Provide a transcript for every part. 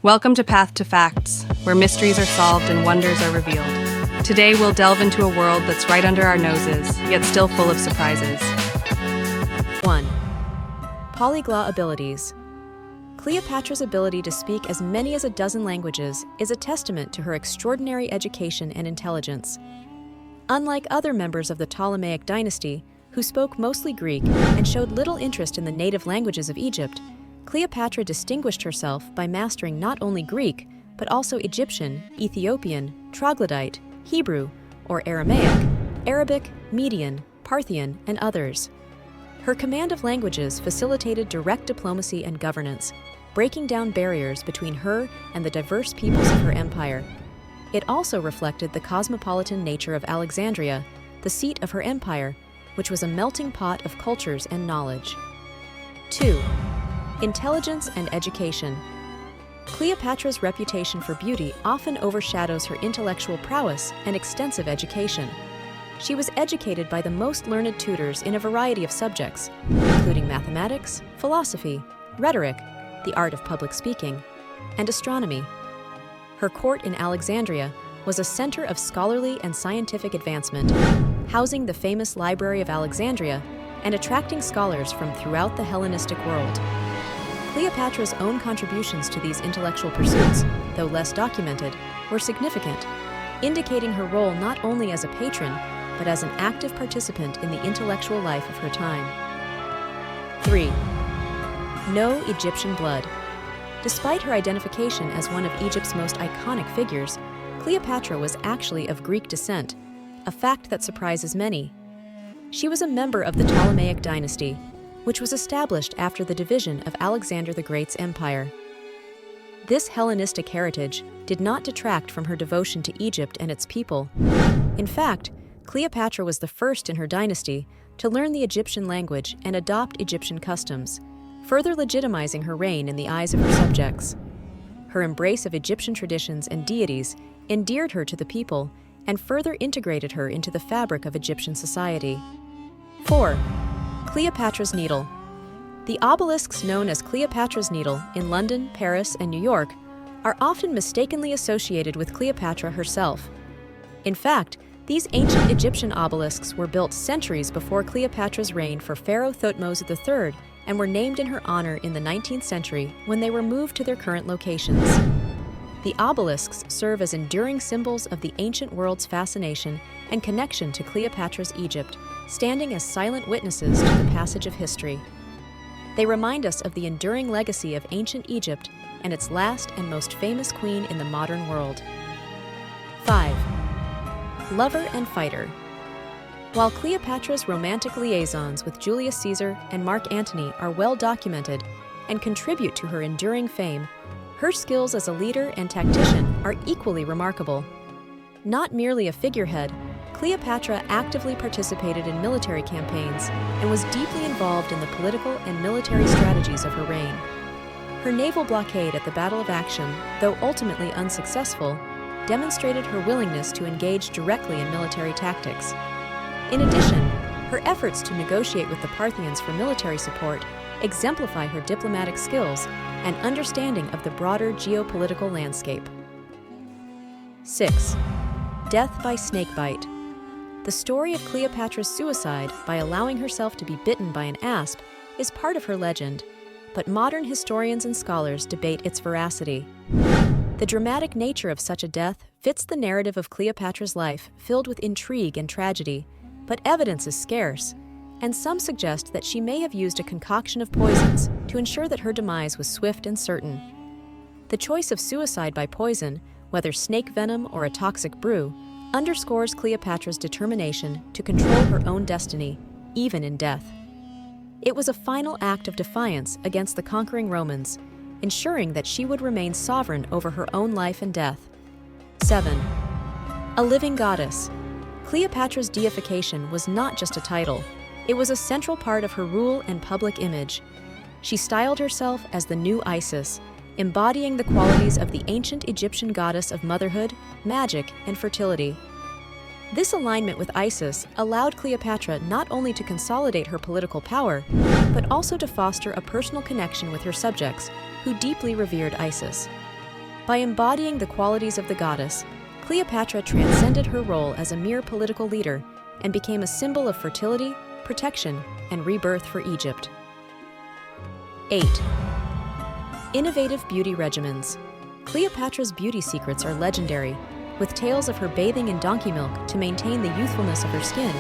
Welcome to Path to Facts, where mysteries are solved and wonders are revealed. Today we'll delve into a world that's right under our noses, yet still full of surprises. 1. Polyglot abilities. Cleopatra's ability to speak as many as a dozen languages is a testament to her extraordinary education and intelligence. Unlike other members of the Ptolemaic dynasty, who spoke mostly Greek and showed little interest in the native languages of Egypt, Cleopatra distinguished herself by mastering not only Greek, but also Egyptian, Ethiopian, Troglodyte, Hebrew, or Aramaic, Arabic, Median, Parthian, and others. Her command of languages facilitated direct diplomacy and governance, breaking down barriers between her and the diverse peoples of her empire. It also reflected the cosmopolitan nature of Alexandria, the seat of her empire, which was a melting pot of cultures and knowledge. 2. Intelligence and education. Cleopatra's reputation for beauty often overshadows her intellectual prowess and extensive education. She was educated by the most learned tutors in a variety of subjects, including mathematics, philosophy, rhetoric, the art of public speaking, and astronomy. Her court in Alexandria was a center of scholarly and scientific advancement, housing the famous Library of Alexandria and attracting scholars from throughout the Hellenistic world. Cleopatra's own contributions to these intellectual pursuits, though less documented, were significant, indicating her role not only as a patron, but as an active participant in the intellectual life of her time. 3. No Egyptian blood. Despite her identification as one of Egypt's most iconic figures, Cleopatra was actually of Greek descent, a fact that surprises many. She was a member of the Ptolemaic dynasty, which was established after the division of Alexander the Great's empire. This Hellenistic heritage did not detract from her devotion to Egypt and its people. In fact, Cleopatra was the first in her dynasty to learn the Egyptian language and adopt Egyptian customs, further legitimizing her reign in the eyes of her subjects. Her embrace of Egyptian traditions and deities endeared her to the people and further integrated her into the fabric of Egyptian society. 4. Cleopatra's Needle. The obelisks known as Cleopatra's Needle in London, Paris, and New York are often mistakenly associated with Cleopatra herself. In fact, these ancient Egyptian obelisks were built centuries before Cleopatra's reign for Pharaoh Thutmose III and were named in her honor in the 19th century when they were moved to their current locations. The obelisks serve as enduring symbols of the ancient world's fascination and connection to Cleopatra's Egypt, standing as silent witnesses to the passage of history. They remind us of the enduring legacy of ancient Egypt and its last and most famous queen in the modern world. 5. Lover and fighter. While Cleopatra's romantic liaisons with Julius Caesar and Mark Antony are well documented and contribute to her enduring fame, her skills as a leader and tactician are equally remarkable. Not merely a figurehead, Cleopatra actively participated in military campaigns and was deeply involved in the political and military strategies of her reign. Her naval blockade at the Battle of Actium, though ultimately unsuccessful, demonstrated her willingness to engage directly in military tactics. In addition, her efforts to negotiate with the Parthians for military support exemplify her diplomatic skills and understanding of the broader geopolitical landscape. 6. Death by snakebite. The story of Cleopatra's suicide by allowing herself to be bitten by an asp is part of her legend, but modern historians and scholars debate its veracity. The dramatic nature of such a death fits the narrative of Cleopatra's life filled with intrigue and tragedy, but evidence is scarce, and some suggest that she may have used a concoction of poisons to ensure that her demise was swift and certain. The choice of suicide by poison, whether snake venom or a toxic brew, underscores Cleopatra's determination to control her own destiny, even in death. It was a final act of defiance against the conquering Romans, ensuring that she would remain sovereign over her own life and death. 7. A living goddess. Cleopatra's deification was not just a title, it was a central part of her rule and public image. She styled herself as the new Isis, embodying the qualities of the ancient Egyptian goddess of motherhood, magic, and fertility. This alignment with Isis allowed Cleopatra not only to consolidate her political power, but also to foster a personal connection with her subjects, who deeply revered Isis. By embodying the qualities of the goddess, Cleopatra transcended her role as a mere political leader and became a symbol of fertility, protection, and rebirth for Egypt. 8. Innovative beauty regimens. Cleopatra's beauty secrets are legendary, with tales of her bathing in donkey milk to maintain the youthfulness of her skin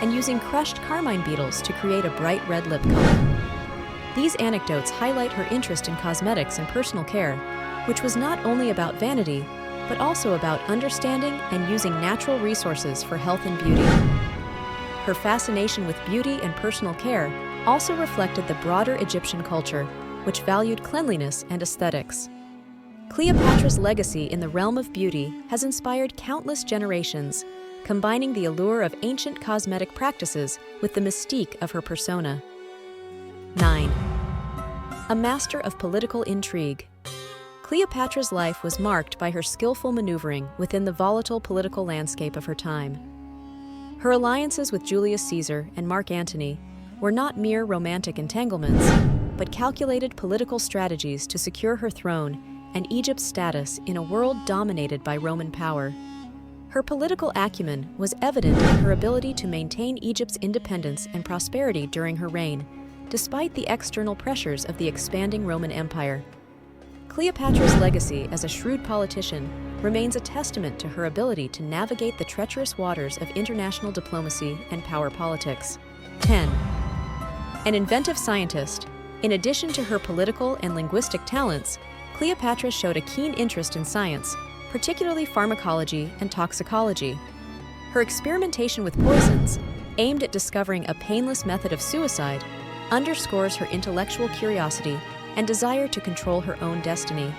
and using crushed carmine beetles to create a bright red lip color. These anecdotes highlight her interest in cosmetics and personal care, which was not only about vanity, but also about understanding and using natural resources for health and beauty. Her fascination with beauty and personal care also reflected the broader Egyptian culture, which valued cleanliness and aesthetics. Cleopatra's legacy in the realm of beauty has inspired countless generations, combining the allure of ancient cosmetic practices with the mystique of her persona. 9. A master of political intrigue. Cleopatra's life was marked by her skillful maneuvering within the volatile political landscape of her time. Her alliances with Julius Caesar and Mark Antony were not mere romantic entanglements, but calculated political strategies to secure her throne and Egypt's status in a world dominated by Roman power. Her political acumen was evident in her ability to maintain Egypt's independence and prosperity during her reign, despite the external pressures of the expanding Roman Empire. Cleopatra's legacy as a shrewd politician remains a testament to her ability to navigate the treacherous waters of international diplomacy and power politics. 10. An inventive scientist. In addition to her political and linguistic talents, Cleopatra showed a keen interest in science, particularly pharmacology and toxicology. Her experimentation with poisons, aimed at discovering a painless method of suicide, underscores her intellectual curiosity and desire to control her own destiny.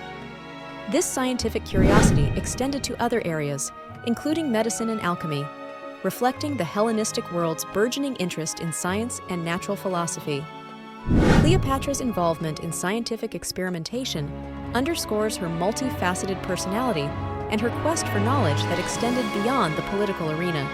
This scientific curiosity extended to other areas, including medicine and alchemy, reflecting the Hellenistic world's burgeoning interest in science and natural philosophy. Cleopatra's involvement in scientific experimentation underscores her multifaceted personality and her quest for knowledge that extended beyond the political arena.